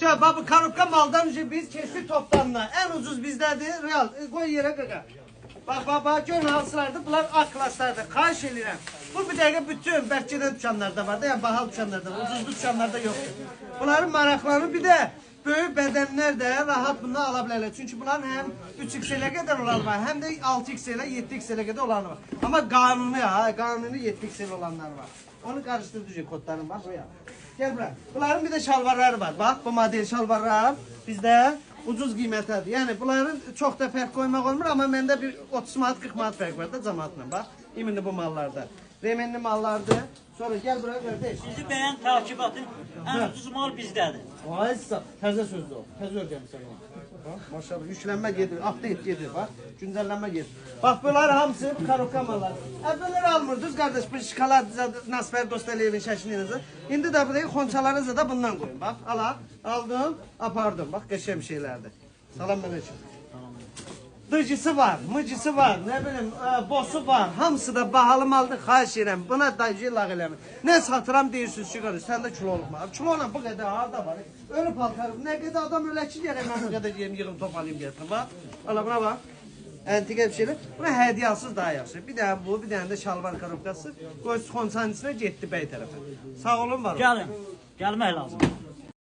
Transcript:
Bak bu karupka maldan önce biz kestik toptanla. En ucuz bizdedir. Real. Koy yere kaka. Bak gör halsılardı. Bunlar A klaslardı. Kaç elirəm. Bu bir dəqiqə bütün bərkədən düşənlərdə var da. Yəni bahal düşənlərdə var. Ucuzlu düşənlərdə yoxdur. Bunların maraqlarını bir də böyük bədənlər də rahat bundan ala bilərlər. Çünki bunların həm 3x-ə qədər olanı var. Həm də 6x-ə, 7x-ə qədər olanı var. Amma qanuni 7x-ə olanlar var. Onu karıştırdıcı kodlarım var. Gel buraya. Bunların bir de şalvarları var. Bak bu model şalvarlar bizde ucuz qiymətədir. Yəni bunların çox da fərq qoymaq olmur, amma məndə bir 30 manat 40 manat fərq var da cəmaatla. Bax, iminli bu mallarda. Remenli mallardır. Sonra gel buraya qardaş. Sizi bəyən takibatın ən ucuz mal bizdədir. Ay sağ, təzə sözdür o. Təzə öyrənmisən onu. Bax, maşallah yüklənmə gedir, update gedir bax. Güncəllənmə gedir. Bax bunlar hamısı karobka mallar. Əvvəllər almırdınız qardaş bu şokolad Nasfer Dostaliyevin şəklinizi. İndi də buraya xonçalarınızı da bundan qoyun. Bax, aldım, apardım. Bax qəşəng şeylərdir. Salam əleykum. Dıcısı var, mıcısı var, ne bileyim, bosu var. Hamısı da bahalı maldır, xahiş edirəm. Buna dayıcı lağ eləmir. Ne satıram deyirsiniz ki, qardaş, sən də kiloluk var. Kilola bu qədər harda var. Ölü paltarım, nə qədər adam ölə ki, gələk mən bu qədər yığım topalayım gətirim. Bax, ala buna bax. Antika bir şeyler. Buna hediye alsız daha yaxşı. Bir dənə bu, bir dənə də şalvar karobkası. Qoy xonçanın içine getdi bəy tərəfə. Sağ olun, var olun. Gəlin, gəlmək lazım.